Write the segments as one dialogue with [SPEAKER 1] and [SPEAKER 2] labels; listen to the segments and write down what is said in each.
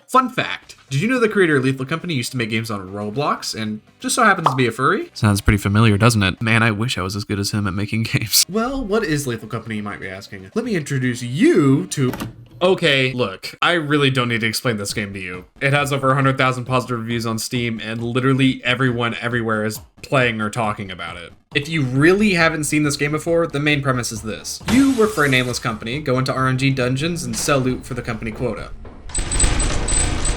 [SPEAKER 1] Fun fact, did you know the creator of Lethal Company used to make games on Roblox and just so happens to be a furry? Sounds pretty familiar, doesn't it? Man, I wish I was as good as him at making games. Well, what is Lethal Company, you might be asking? Let me introduce you to... Okay, look, I really don't need to explain this game to you. It has over 100,000 positive reviews on Steam, and literally everyone everywhere is playing or talking about it. If you really haven't seen this game before, the main premise is this. You work for a nameless company, go into RNG dungeons, and sell loot for the company quota.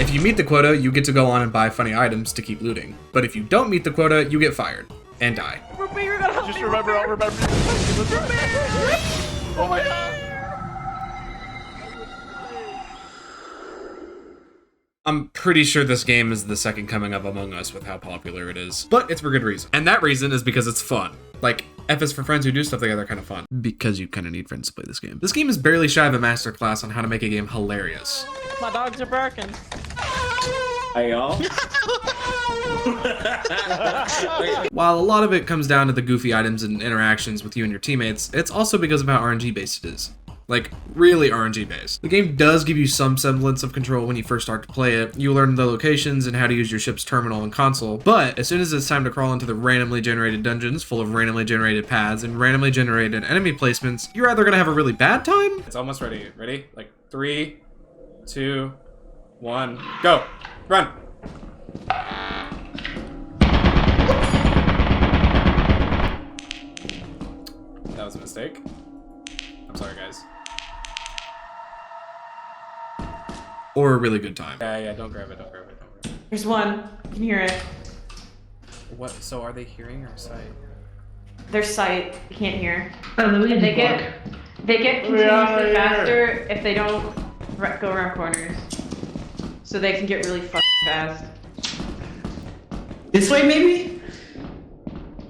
[SPEAKER 1] If you meet the quota, you get to go on and buy funny items to keep looting. But if you don't meet the quota, you get fired and die.
[SPEAKER 2] Just remember, I'll remember. Oh my god!
[SPEAKER 1] I'm pretty sure this game is the second coming of Among Us with how popular it is, but it's for good reason. And that reason is because it's fun. Like, F is for friends who do stuff together kind of fun. Because you kind of need friends to play this game. This game is barely shy of a masterclass on how to make a game hilarious.
[SPEAKER 3] My dogs are barking.
[SPEAKER 4] Hey y'all.
[SPEAKER 1] While a lot of it comes down to the goofy items and interactions with you and your teammates, it's also because of how RNG based it is. Like, really RNG based. The game does give you some semblance of control when you first start to play it. You learn the locations and how to use your ship's terminal and console, but as soon as it's time to crawl into the randomly generated dungeons full of randomly generated paths and randomly generated enemy placements, you're either gonna have a really bad time. It's almost ready. Ready? Like 3, 2, 1, go! Run! That was a mistake. I'm sorry, guys. Or a really good time. Yeah, don't grab it, don't grab it, don't grab it.
[SPEAKER 3] There's one. You can hear it.
[SPEAKER 1] What, so are they hearing or sight?
[SPEAKER 3] Their sight. You can't hear.
[SPEAKER 5] And
[SPEAKER 3] they get continuously faster if they don't go around corners. So they can get really fucking fast.
[SPEAKER 5] This way, maybe?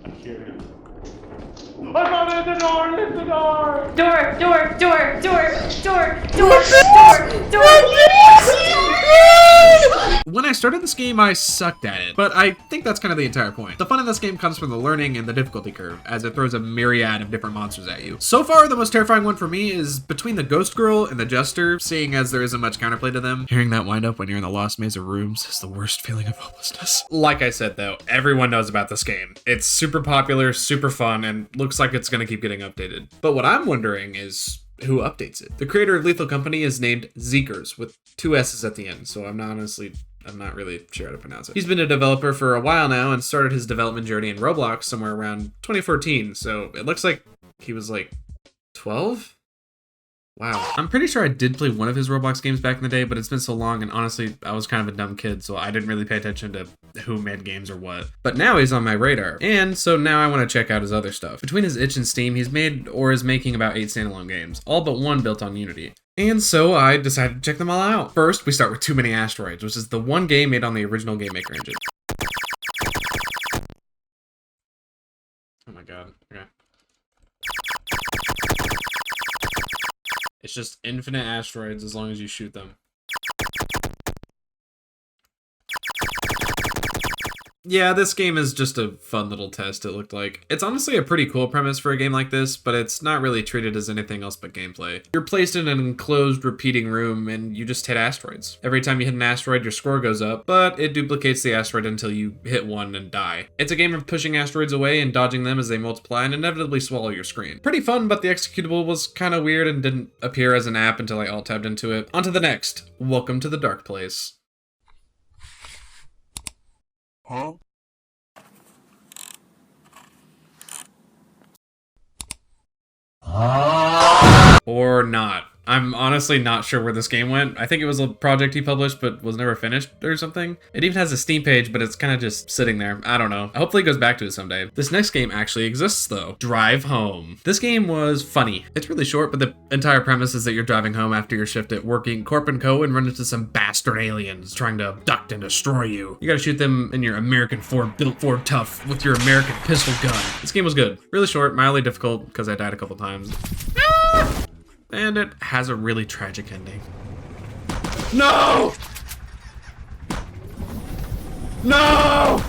[SPEAKER 2] I hear him. I found it in the door! In the door!
[SPEAKER 3] Door!
[SPEAKER 1] When I started this game, I sucked at it, but I think that's kind of the entire point. The fun in this game comes from the learning and the difficulty curve, as it throws a myriad of different monsters at you. So far, the most terrifying one for me is between the Ghost Girl and the Jester, seeing as there isn't much counterplay to them. Hearing that wind up when you're in the lost maze of rooms is the worst feeling of hopelessness. Like I said though, everyone knows about this game. It's super popular, super fun, and looks like it's gonna keep getting updated. But what I'm wondering is, who updates it? The creator of Lethal Company is named Zeekerss with 2 S's at the end, so I'm not really sure how to pronounce it. He's been a developer for a while now and started his development journey in Roblox somewhere around 2014, so it looks like he was like 12? Wow. I'm pretty sure I did play one of his Roblox games back in the day, but it's been so long, and honestly, I was kind of a dumb kid, so I didn't really pay attention to who made games or what. But now he's on my radar, and so now I want to check out his other stuff. Between his itch and Steam, he's made or is making about 8 standalone games, all but one built on Unity. And so I decided to check them all out. First, we start with Many Asteroids, which is the one game made on the original Game Maker engine. Oh my god, okay. It's just infinite asteroids as long as you shoot them. Yeah, this game is just a fun little test, it looked like. It's honestly a pretty cool premise for a game like this, but it's not really treated as anything else but gameplay. You're placed in an enclosed repeating room and you just hit asteroids. Every time you hit an asteroid, your score goes up, but it duplicates the asteroid until you hit one and die. It's a game of pushing asteroids away and dodging them as they multiply and inevitably swallow your screen. Pretty fun, but the executable was kind of weird and didn't appear as an app until I alt-tabbed into it. On to the next. Welcome to the Dark Place.
[SPEAKER 2] Huh?
[SPEAKER 1] Or not. I'm honestly not sure where this game went. I think it was a project he published but was never finished or something. It even has a Steam page, but it's kind of just sitting there. I don't know. Hopefully it goes back to it someday. This next game actually exists though. Drive Home. This game was funny. It's really short, but the entire premise is that you're driving home after your shift at working Corp & Co. and run into some bastard aliens trying to abduct and destroy you. You gotta shoot them in your American Ford built Ford Tough with your American pistol gun. This game was good. Really short, mildly difficult because I died a couple times. And it has a really tragic ending. No! No!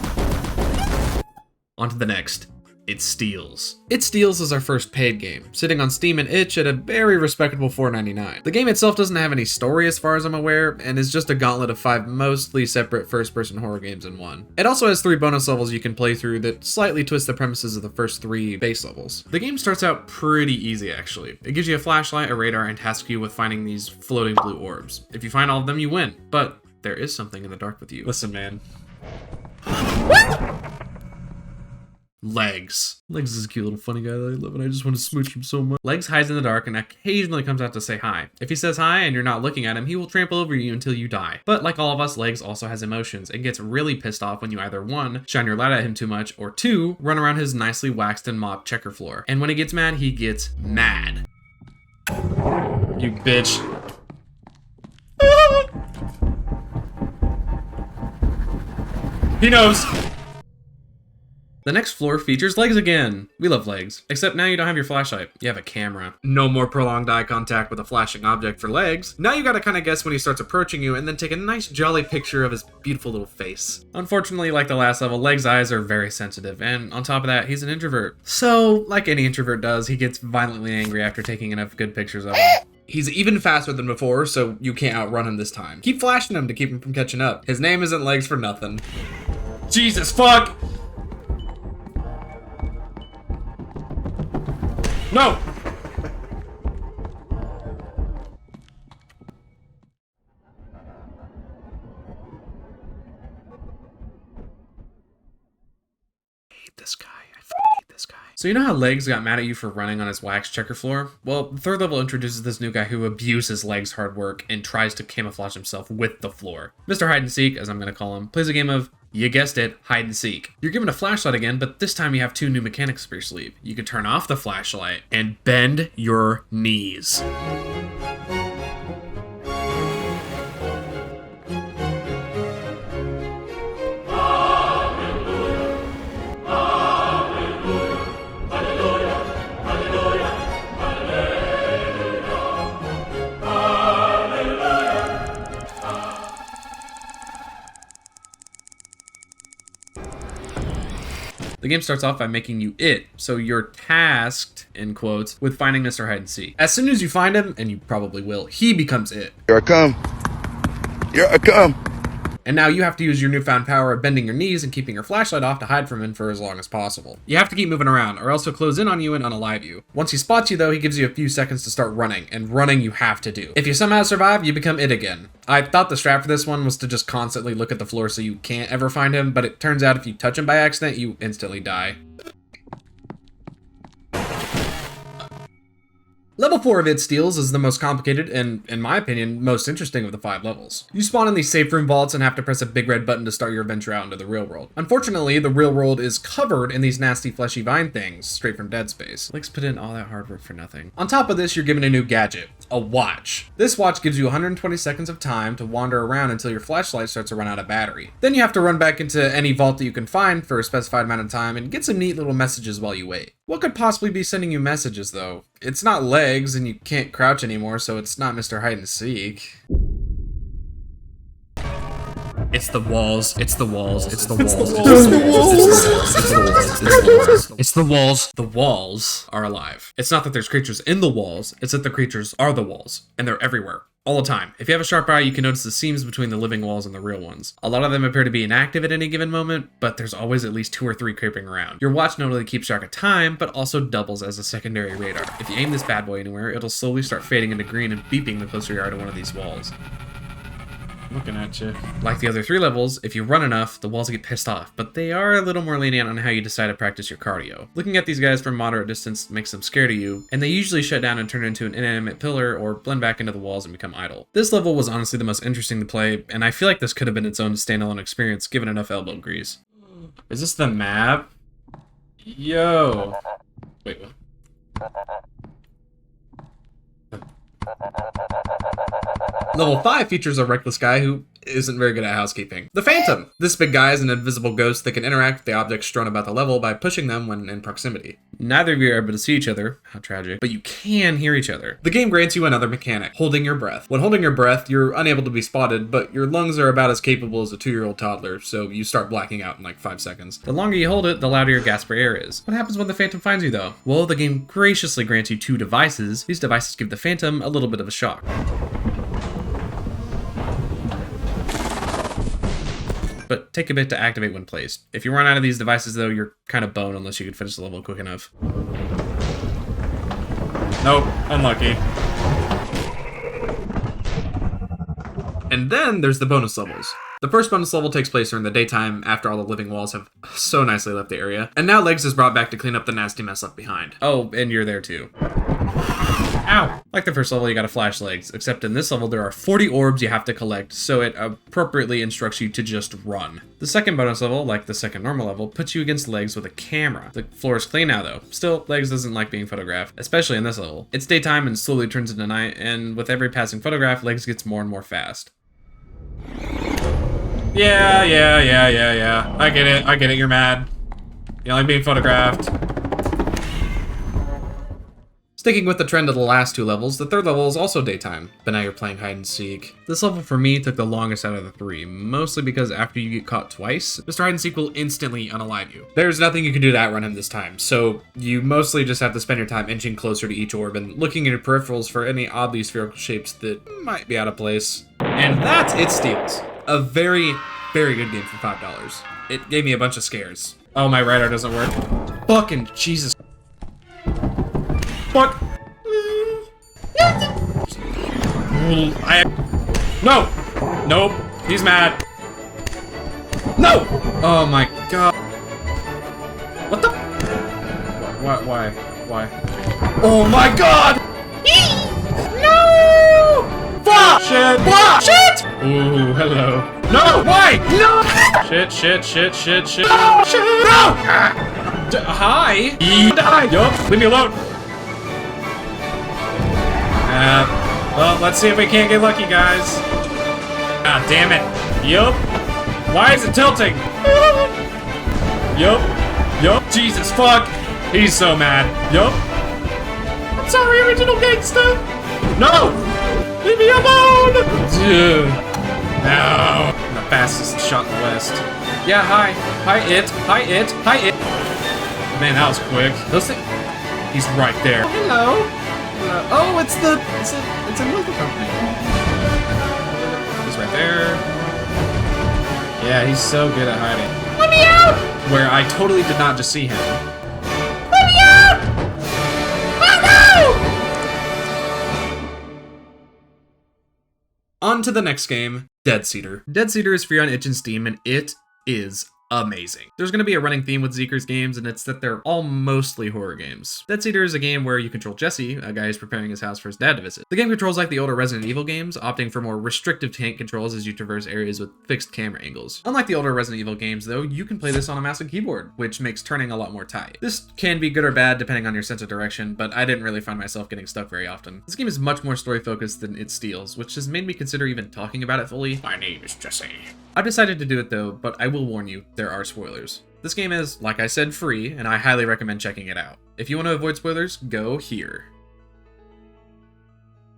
[SPEAKER 1] On to the next. It Steals. It Steals is our first paid game, sitting on Steam and itch at a very respectable $4.99. The game itself doesn't have any story as far as I'm aware, and is just a gauntlet of 5 mostly separate first-person horror games in one. It also has 3 bonus levels you can play through that slightly twist the premises of the first 3 base levels. The game starts out pretty easy actually. It gives you a flashlight, a radar, and tasks you with finding these floating blue orbs. If you find all of them, you win, but there is something in the dark with you. Listen, man. Legs. Legs is a cute little funny guy that I love and I just want to smooch him so much. Legs hides in the dark and occasionally comes out to say hi. If he says hi and you're not looking at him, he will trample over you until you die. But like all of us, Legs also has emotions and gets really pissed off when you either 1, shine your light at him too much, or 2, run around his nicely waxed and mopped checker floor. And when he gets mad, he gets mad. You bitch. He knows. The next floor features Legs again. We love Legs, except now you don't have your flashlight, you have a camera. No more prolonged eye contact with a flashing object for Legs. Now you gotta kinda guess when he starts approaching you and then take a nice jolly picture of his beautiful little face. Unfortunately, like the last level, Legs' eyes are very sensitive, and on top of that, he's an introvert. So, like any introvert does, he gets violently angry after taking enough good pictures of him. He's even faster than before, so you can't outrun him this time. Keep flashing him to keep him from catching up. His name isn't Legs for nothing. Jesus fuck! No! I hate this guy. I fucking hate this guy. So you know how Legs got mad at you for running on his wax checker floor? Well, the 3rd level introduces this new guy who abuses Legs' hard work and tries to camouflage himself with the floor. Mr. Hide and Seek, as I'm gonna call him, plays a game of, you guessed it, hide and seek. You're given a flashlight again, but this time you have 2 new mechanics up your sleeve. You can turn off the flashlight and bend your knees. The game starts off by making you it, so you're tasked, in quotes, with finding Mr. Hide and Seek. As soon as you find him, and you probably will, he becomes it.
[SPEAKER 5] Here I come. Here I come.
[SPEAKER 1] And now you have to use your newfound power of bending your knees and keeping your flashlight off to hide from him for as long as possible. You have to keep moving around, or else he'll close in on you and unalive you. Once he spots you though, he gives you a few seconds to start running, and running you have to do. If you somehow survive, you become it again. I thought the strat for this one was to just constantly look at the floor so you can't ever find him, but it turns out if you touch him by accident, you instantly die. Level 4 of It Steals is the most complicated and, in my opinion, most interesting of the 5 levels. You spawn in these safe room vaults and have to press a big red button to start your adventure out into the real world. Unfortunately, the real world is covered in these nasty fleshy vine things, straight from Dead Space. Legs put in all that hard work for nothing. On top of this, you're given a new gadget, a watch. This watch gives you 120 seconds of time to wander around until your flashlight starts to run out of battery. Then you have to run back into any vault that you can find for a specified amount of time and get some neat little messages while you wait. What could possibly be sending you messages though? It's not Legs and you can't crouch anymore, so it's not Mr. Hide and Seek. It's the walls, it's the walls, it's the walls, it's the walls, it's the walls, it's the walls, it's the walls. The walls are alive. It's not that there's creatures in the walls, it's that the creatures are the walls, and they're everywhere. All the time. If you have a sharp eye, you can notice the seams between the living walls and the real ones. A lot of them appear to be inactive at any given moment, but there's always at least 2 or 3 creeping around. Your watch not only keeps track of time, but also doubles as a secondary radar. If you aim this bad boy anywhere, it'll slowly start fading into green and beeping the closer you are to one of these walls.
[SPEAKER 2] Looking at you.
[SPEAKER 1] Like the other 3 levels, if you run enough, the walls get pissed off, but they are a little more lenient on how you decide to practice your cardio. Looking at these guys from moderate distance makes them scared of you, and they usually shut down and turn into an inanimate pillar or blend back into the walls and become idle. This level was honestly the most interesting to play, and I feel like this could have been its own standalone experience given enough elbow grease.
[SPEAKER 2] Is this the map? Yo.
[SPEAKER 1] Wait, what? Level 5 features a reckless guy who isn't very good at housekeeping. The Phantom. This big guy is an invisible ghost that can interact with the objects strewn about the level by pushing them when in proximity. Neither of you are able to see each other, how tragic, but you can hear each other. The game grants you another mechanic, holding your breath. When holding your breath, you're unable to be spotted, but your lungs are about as capable as a 2-year-old toddler, so you start blacking out in like 5 seconds. The longer you hold it, the louder your gasp for air is. What happens when the Phantom finds you though? Well, the game graciously grants you 2 devices. These devices give the Phantom a little bit of a shock. But take a bit to activate when placed. If you run out of these devices though, you're kind of boned unless you can finish the level quick enough. Nope, unlucky. And then there's the bonus levels. The first bonus level takes place during the daytime after all the living walls have so nicely left the area. And now Legs is brought back to clean up the nasty mess left behind. Oh, and you're there too. Ow! Like the first level, you gotta flash Legs, except in this level there are 40 orbs you have to collect, so it appropriately instructs you to just run. The second bonus level, like the second normal level, puts you against Legs with a camera. The floor is clean now though. Still, Legs doesn't like being photographed, especially in this level. It's daytime and slowly turns into night, and with every passing photograph, Legs gets more and more fast. Yeah. I get it, you're mad. You like being photographed. Sticking with the trend of the last 2 levels, the third level is also daytime, but now you're playing hide and seek. This level for me took the longest out of the 3, mostly because after you get caught twice, Mr. Hide and Seek will instantly unalive you. There's nothing you can do to outrun him this time, so you mostly just have to spend your time inching closer to each orb and looking at your peripherals for any oddly spherical shapes that might be out of place. And that's It Steals. A very, very good game for $5. It gave me a bunch of scares. Oh, my radar doesn't work. Fucking Jesus. Fuck! No! Nope. He's mad. No! Oh my god. What the? Why? Oh my god! No! Fuck! Shit! Fuck! Shit! Ooh, hello. No! Why? No! Shit. No! Shit! No! Hi! Die! Yup, leave me alone. Well, let's see if we can't get lucky, guys. Ah, damn it. Yup. Why is it tilting? Yup. Jesus, fuck. He's so mad. Yup. I'm sorry, original gangsta. No! Leave me alone! Dude. No. I'm the fastest shot in the West. Yeah, hi. Hi, it. Man, that was quick. Those things... He's right there. Oh, hello. Oh, it's a local company. He's right there. Yeah, he's so good at hiding. Let me out! Where I totally did not just see him. Let me out! Oh no! On to the next game, Dead Cedar. Dead Cedar is free on itch and Steam, and it is amazing. There's going to be a running theme with Zeekerss games, and it's that they're all mostly horror games. Dead Cedar is a game where you control Jesse, a guy who's preparing his house for his dad to visit. The game controls like the older Resident Evil games, opting for more restrictive tank controls as you traverse areas with fixed camera angles. Unlike the older Resident Evil games though, you can play this on a mouse and keyboard, which makes turning a lot more tight. This can be good or bad depending on your sense of direction, but I didn't really find myself getting stuck very often. This game is much more story focused than It Steals, which has made me consider even talking about it fully. My name is Jesse. I've decided to do it though, but I will warn you, there are spoilers. This game is, like I said, free, and I highly recommend checking it out. If you want to avoid spoilers, go here.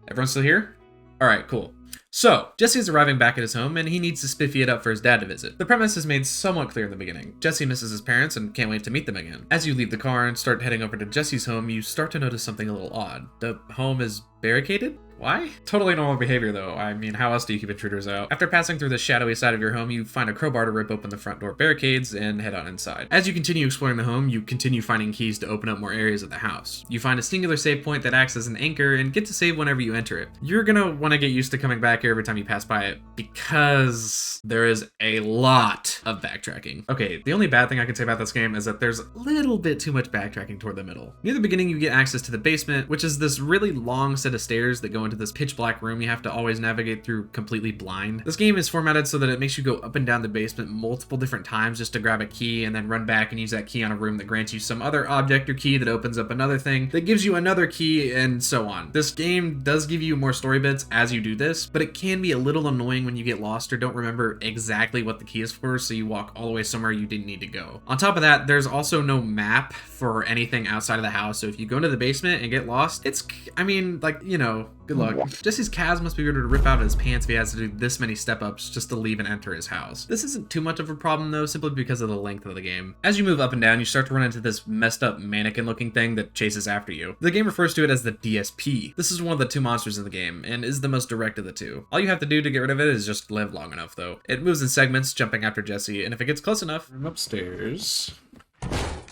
[SPEAKER 1] Everyone still here? Alright, cool. So, Jesse is arriving back at his home, and he needs to spiffy it up for his dad to visit. The premise is made somewhat clear in the beginning. Jesse misses his parents and can't wait to meet them again. As you leave the car and start heading over to Jesse's home, you start to notice something a little odd. The home is barricaded? Why? Totally normal behavior though. I mean, how else do you keep intruders out? After passing through the shadowy side of your home, you find a crowbar to rip open the front door barricades and head on inside. As you continue exploring the home, you continue finding keys to open up more areas of the house. You find a singular save point that acts as an anchor and get to save whenever you enter it. You're gonna want to get used to coming back here every time you pass by it because there is a lot of backtracking. Okay, the only bad thing I can say about this game is that there's a little bit too much backtracking toward the middle. Near the beginning, you get access to the basement, which is this really long set of stairs that go into into this pitch black room you have to always navigate through completely blind. This game is formatted so that it makes you go up and down the basement multiple different times just to grab a key and then run back and use that key on a room that grants you some other object or key that opens up another thing that gives you another key, and so on. This game does give you more story bits as you do this, but it can be a little annoying when you get lost or don't remember exactly what the key is for, so you walk all the way somewhere you didn't need to go. On top of that, there's also no map for anything outside of the house, so if you go into the basement and get lost, it's, I mean, like, you know, good luck. Jesse's calves must be ready to rip out of his pants if he has to do this many step-ups just to leave and enter his house. This isn't too much of a problem though, simply because of the length of the game. As you move up and down, you start to run into this messed up mannequin-looking thing that chases after you. The game refers to it as the DSP. This is one of the two monsters in the game, and is the most direct of the two. All you have to do to get rid of it is just live long enough though. It moves in segments, jumping after Jesse, and if it gets close enough, I'm upstairs.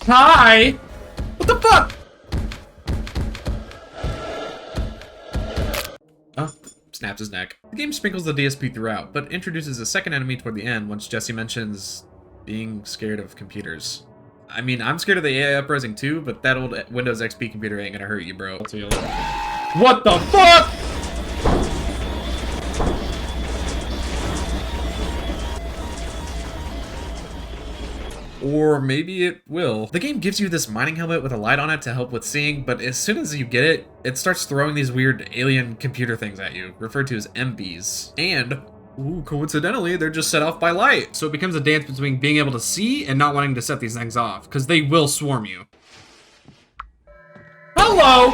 [SPEAKER 1] Hi! What the fuck? Oh, snaps his neck. The game sprinkles the DSP throughout, but introduces a second enemy toward the end once Jesse mentions being scared of computers. I mean, I'm scared of the AI uprising too, but that old Windows XP computer ain't gonna hurt you, bro. What the fuck?! Or maybe it will. The game gives you this mining helmet with a light on it to help with seeing, but as soon as you get it, it starts throwing these weird alien computer things at you, referred to as MBs. And, ooh, coincidentally, they're just set off by light. So it becomes a dance between being able to see and not wanting to set these things off, because they will swarm you. Hello!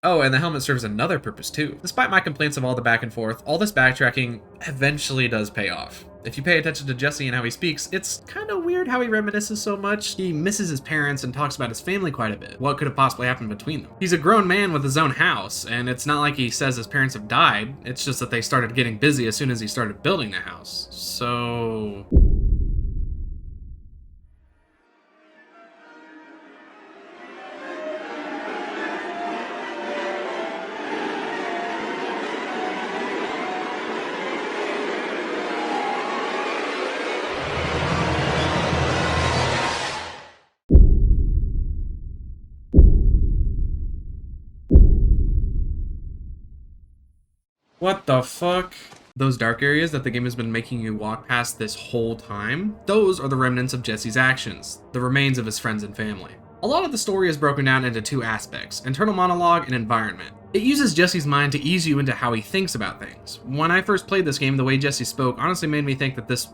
[SPEAKER 1] Oh, and the helmet serves another purpose too. Despite my complaints of all the back and forth, all this backtracking eventually does pay off. If you pay attention to Jesse and how he speaks, it's kind of weird how he reminisces so much. He misses his parents and talks about his family quite a bit. What could have possibly happened between them? He's a grown man with his own house, and it's not like he says his parents have died. It's just that they started getting busy as soon as he started building the house. So... what the fuck? Those dark areas that the game has been making you walk past this whole time, those are the remnants of Jesse's actions, the remains of his friends and family. A lot of the story is broken down into two aspects, internal monologue and environment. It uses Jesse's mind to ease you into how he thinks about things. When I first played this game, the way Jesse spoke honestly made me think that this,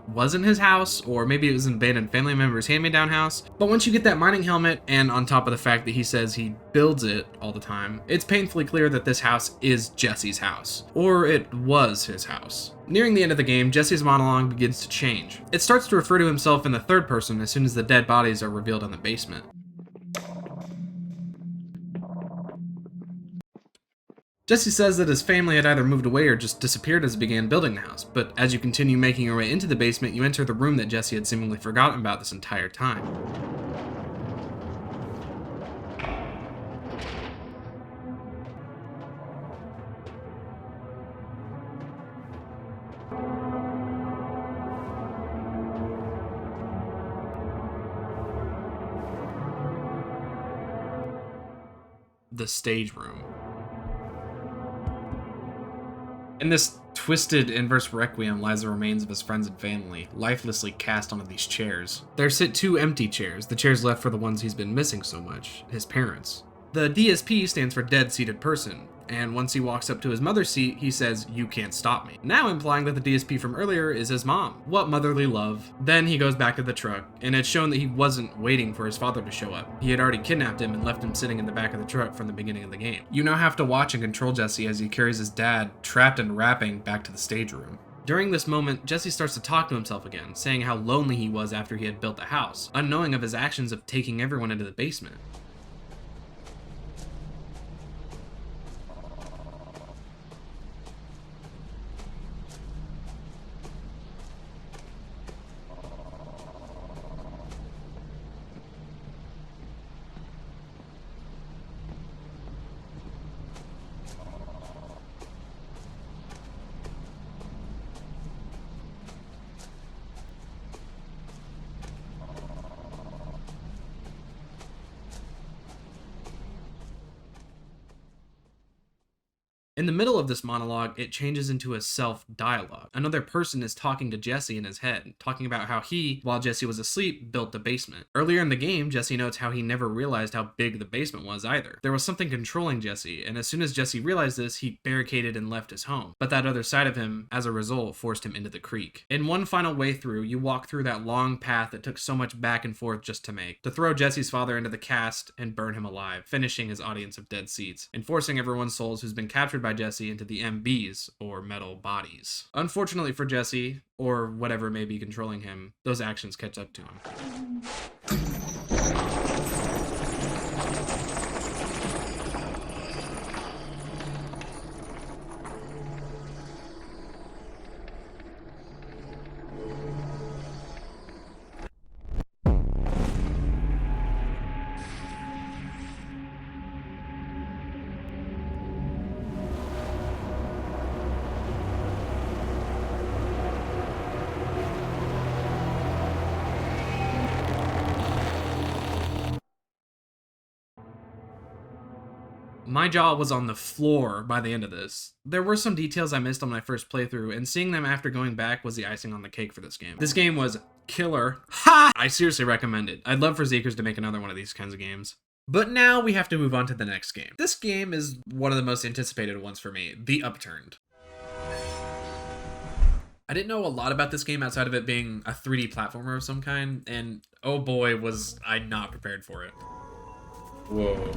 [SPEAKER 1] wasn't his house, or maybe it was an abandoned family member's hand-me-down house. But once you get that mining helmet, and on top of the fact that he says he builds it all the time, it's painfully clear that this house is Jesse's house. Or it was his house. Nearing the end of the game, Jesse's monologue begins to change. It starts to refer to himself in the third person as soon as the dead bodies are revealed in the basement. Jesse says that his family had either moved away or just disappeared as he began building the house, but as you continue making your way into the basement, you enter the room that Jesse had seemingly forgotten about this entire time. The stage room. In this twisted inverse requiem lies the remains of his friends and family, lifelessly cast onto these chairs. There sit two empty chairs, the chairs left for the ones he's been missing so much, his parents. The DSP stands for dead seated person, and once he walks up to his mother's seat, he says, "You can't stop me," now implying that the DSP from earlier is his mom. What motherly love. Then he goes back to the truck, and it's shown that he wasn't waiting for his father to show up. He had already kidnapped him and left him sitting in the back of the truck from the beginning of the game. You now have to watch and control Jesse as he carries his dad, trapped and rapping, back to the stage room. During this moment, Jesse starts to talk to himself again, saying how lonely he was after he had built the house, unknowing of his actions of taking everyone into the basement. In the middle of this monologue, it changes into a self-dialogue. Another person is talking to Jesse in his head, talking about how he, while Jesse was asleep, built the basement. Earlier in the game, Jesse notes how he never realized how big the basement was either. There was something controlling Jesse, and as soon as Jesse realized this, he barricaded and left his home. But that other side of him, as a result, forced him into the creek. In one final way through, you walk through that long path that took so much back and forth just to make. To throw Jesse's father into the cast and burn him alive, finishing his audience of dead seats, and forcing everyone's souls who's been captured by Jesse into the MBs, or metal bodies. Unfortunately for Jesse, or whatever may be controlling him, those actions catch up to him. My jaw was on the floor by the end of this. There were some details I missed on my first playthrough, and seeing them after going back was the icing on the cake for this game. This game was killer. Ha! I seriously recommend it. I'd love for Zeekerss to make another one of these kinds of games. But now we have to move on to the next game. This game is one of the most anticipated ones for me, the Upturned. I didn't know a lot about this game outside of it being a 3D platformer of some kind, and oh boy was I not prepared for it. Whoa.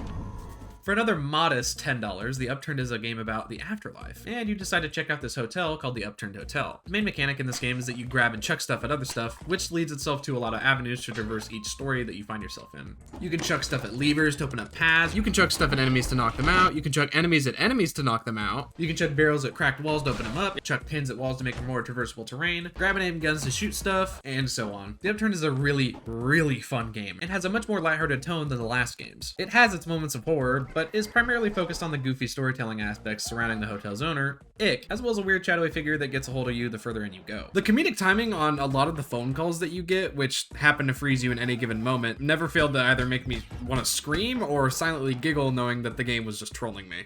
[SPEAKER 1] For another modest $10, The Upturned is a game about the afterlife, and you decide to check out this hotel called the Upturned Hotel. The main mechanic in this game is that you grab and chuck stuff at other stuff, which leads itself to a lot of avenues to traverse each story that you find yourself in. You can chuck stuff at levers to open up paths, you can chuck stuff at enemies to knock them out, you can chuck enemies at enemies to knock them out, you can chuck barrels at cracked walls to open them up, chuck pins at walls to make more traversable terrain, grab and aim guns to shoot stuff, and so on. The Upturned is a really, really fun game, and has a much more lighthearted tone than the last games. It has its moments of horror, but is primarily focused on the goofy storytelling aspects surrounding the hotel's owner, Ick, as well as a weird shadowy figure that gets a hold of you the further in you go. The comedic timing on a lot of the phone calls that you get, which happen to freeze you in any given moment, never failed to either make me want to scream or silently giggle knowing that the game was just trolling me.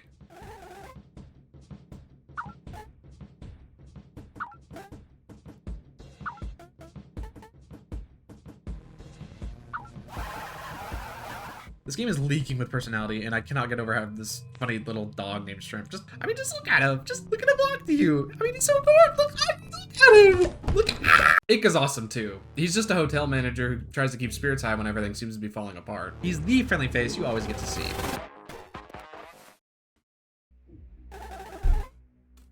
[SPEAKER 1] This game is leaking with personality, and I cannot get over having this funny little dog named Shrimp. Just look at him. Just look at him walk to you. I mean, he's so adorable. Look at him. Look at Ick is awesome, too. He's just a hotel manager who tries to keep spirits high when everything seems to be falling apart. He's the friendly face you always get to see.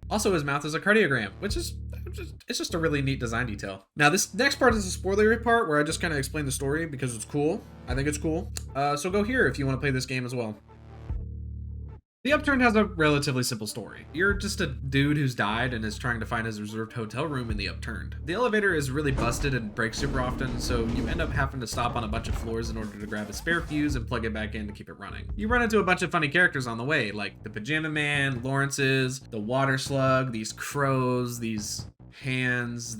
[SPEAKER 1] Also, his mouth is a cardiogram, which is it's just a really neat design detail. Now, this next part is a spoilery part where I just kind of explain the story because it's cool. I think it's cool. So go here if you want to play this game as well. The Upturned has a relatively simple story. You're just a dude who's died and is trying to find his reserved hotel room in the Upturned. The elevator is really busted and breaks super often, so you end up having to stop on a bunch of floors in order to grab a spare fuse and plug it back in to keep it running. You run into a bunch of funny characters on the way, like the Pajama Man, Lawrence's, the Water Slug, these crows, these hands,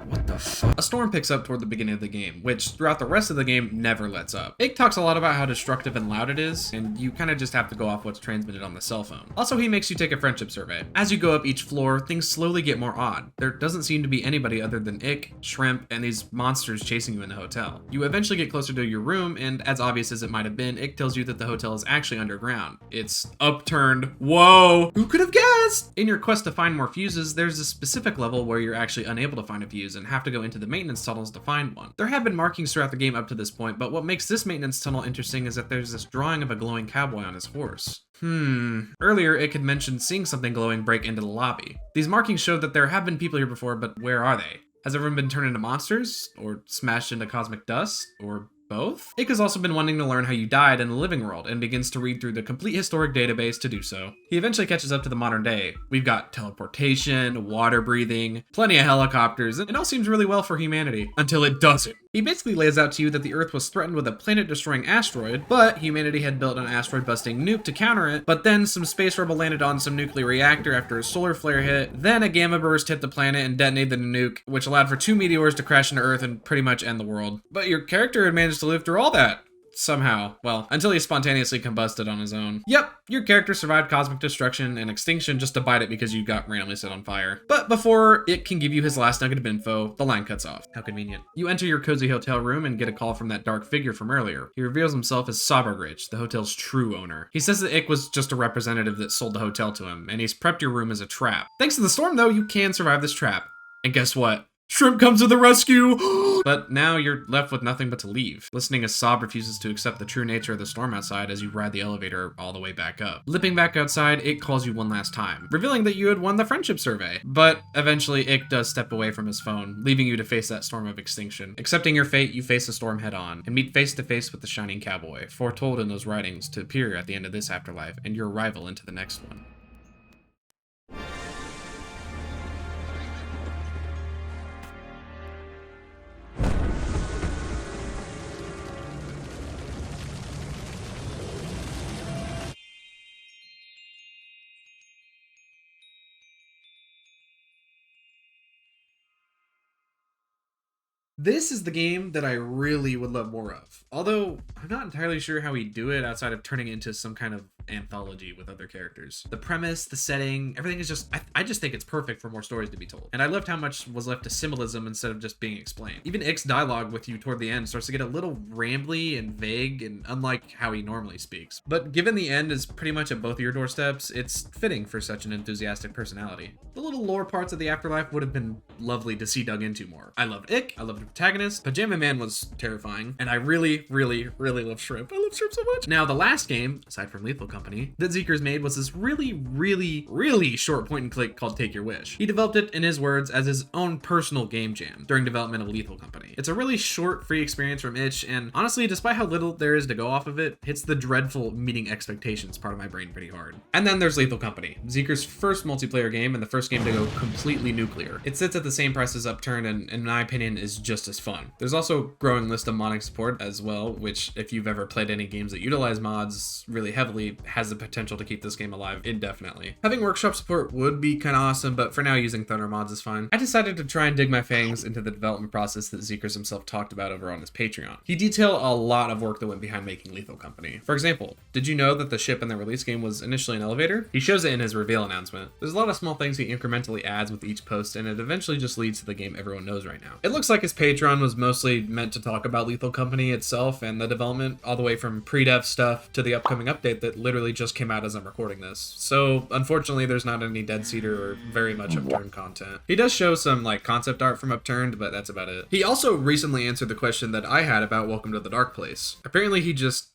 [SPEAKER 1] what the fuck? A storm picks up toward the beginning of the game, which throughout the rest of the game never lets up. Ick talks a lot about how destructive and loud it is, and you kind of just have to go off what's transmitted on the cell phone. Also, he makes you take a friendship survey. As you go up each floor, things slowly get more odd. There doesn't seem to be anybody other than Ick, Shrimp, and these monsters chasing you in the hotel. You eventually get closer to your room, and as obvious as it might have been, Ick tells you that the hotel is actually underground. It's Upturned. Whoa! Who could have guessed? In your quest to find more fuses, there's a specific level where you're actually unable to find a fuse and have to go into the maintenance tunnels to find one. There have been markings throughout the game up to this point, but what makes this maintenance tunnel interesting is that there's this drawing of a glowing cowboy on his horse. Earlier, Ick had mentioned seeing something glowing break into the lobby. These markings show that there have been people here before, but where are they? Has everyone been turned into monsters? Or smashed into cosmic dust? Or both? Ick has also been wanting to learn how you died in the living world and begins to read through the complete historic database to do so. He eventually catches up to the modern day. We've got teleportation, water breathing, plenty of helicopters, and it all seems really well for humanity. Until it doesn't. He basically lays out to you that the Earth was threatened with a planet-destroying asteroid, but humanity had built an asteroid-busting nuke to counter it, but then some space rebel landed on some nuclear reactor after a solar flare hit, then a gamma burst hit the planet and detonated the nuke, which allowed for 2 meteors to crash into Earth and pretty much end the world. But your character had managed to live through all that. Somehow. Well, until he spontaneously combusted on his own. Yep, your character survived cosmic destruction and extinction just to bite it because you got randomly set on fire. But before it can give you his last nugget of info, the line cuts off. How convenient. You enter your cozy hotel room and get a call from that dark figure from earlier. He reveals himself as Sobergrich, the hotel's true owner. He says that Ick was just a representative that sold the hotel to him, and he's prepped your room as a trap. Thanks to the storm, though, you can survive this trap. And guess what? Shrimp comes to the rescue! But now you're left with nothing but to leave, listening as Sob refuses to accept the true nature of the storm outside as you ride the elevator all the way back up. Lipping back outside, Ick calls you one last time, revealing that you had won the friendship survey. But eventually, Ick does step away from his phone, leaving you to face that storm of extinction. Accepting your fate, you face the storm head on, and meet face to face with the shining cowboy, foretold in those writings to appear at the end of this afterlife and your arrival into the next one. This is the game that I really would love more of. Although, I'm not entirely sure how he'd do it outside of turning it into some kind of anthology with other characters. The premise, the setting, everything is just, I just think it's perfect for more stories to be told. And I loved how much was left to symbolism instead of just being explained. Even Ick's dialogue with you toward the end starts to get a little rambly and vague and unlike how he normally speaks. But given the end is pretty much at both of your doorsteps, it's fitting for such an enthusiastic personality. The little lore parts of the afterlife would have been lovely to see dug into more. I loved Ick, I loved the protagonist, Pajama Man was terrifying, and I really love Shrimp. I love Shrimp so much. Now, the last game, aside from Lethal Company, that Zeekerss made was this really short point and click called Take Your Wish. He developed it, in his words, as his own personal game jam during development of Lethal Company. It's a really short, free experience from Itch, and honestly, despite how little there is to go off of it, hits the dreadful meeting expectations part of my brain pretty hard. And then there's Lethal Company, Zeekerss' first multiplayer game and the first game to go completely nuclear. It sits at the same price as Upturned and, in my opinion, is just as fun. There's also a growing list of modding support as well, which, if you've ever played any games that utilize mods really heavily, has the potential to keep this game alive indefinitely. Having workshop support would be kind of awesome, but for now using Thunder mods is fine. I decided to try and dig my fangs into the development process that Zeekerss himself talked about over on his Patreon. He detailed a lot of work that went behind making Lethal Company. For example, did you know that the ship in the release game was initially an elevator? He shows it in his reveal announcement. There's a lot of small things he incrementally adds with each post, and it eventually just leads to the game everyone knows right now. It looks like his Patreon was mostly meant to talk about Lethal Company itself and the development, all the way from pre-dev stuff to the upcoming update that literally just came out as I'm recording this. So unfortunately there's not any Dead Cedar or very much Upturned content. He does show some like concept art from Upturned, but that's about it. He also recently answered the question that I had about Welcome to the Dark Place. Apparently he just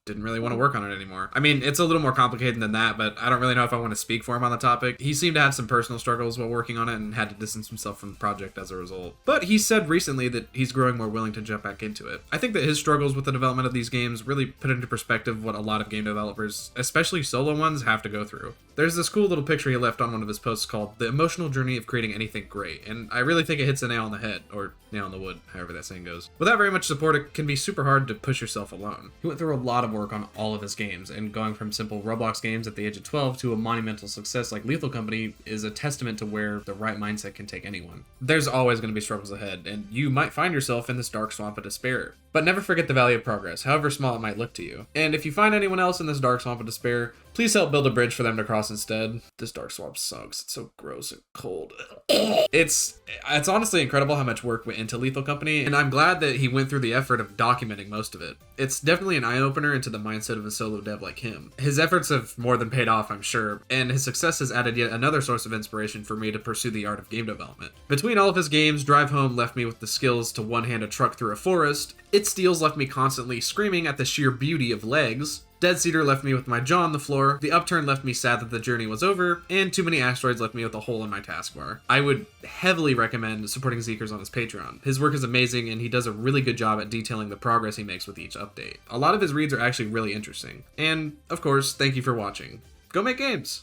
[SPEAKER 1] didn't really want to work on it anymore. I mean, it's a little more complicated than that, but I don't really know if I want to speak for him on the topic. He seemed to have some personal struggles while working on it and had to distance himself from the project as a result. But he said recently that he's growing more willing to jump back into it. I think that his struggles with the development of these games really put into perspective what a lot of game developers, especially solo ones, have to go through. There's this cool little picture he left on one of his posts called The Emotional Journey of Creating Anything Great, and I really think it hits a nail on the head, or nail on the wood, however that saying goes. Without very much support, it can be super hard to push yourself alone. He went through a lot of work on all of his games, and going from simple Roblox games at the age of 12 to a monumental success like Lethal Company is a testament to where the right mindset can take anyone. There's always going to be struggles ahead, and you might find yourself in this dark swamp of despair. But never forget the valley of progress, however small it might look to you. And if you find anyone else in this dark swamp of despair, please help build a bridge for them to cross instead. This dark swamp sucks. It's so gross and cold. It's honestly incredible how much work went into Lethal Company, and I'm glad that he went through the effort of documenting most of it. It's definitely an eye-opener into the mindset of a solo dev like him. His efforts have more than paid off, I'm sure, and his success has added yet another source of inspiration for me to pursue the art of game development. Between all of his games, Drive Home left me with the skills to one-hand a truck through a forest, It Steals left me constantly screaming at the sheer beauty of legs, Dead Cedar left me with my jaw on the floor, The Upturn left me sad that the journey was over, and Too Many Asteroids left me with a hole in my taskbar. I would heavily recommend supporting Zeekerss on his Patreon. His work is amazing, and he does a really good job at detailing the progress he makes with each update. A lot of his reads are actually really interesting. And, of course, thank you for watching. Go make games!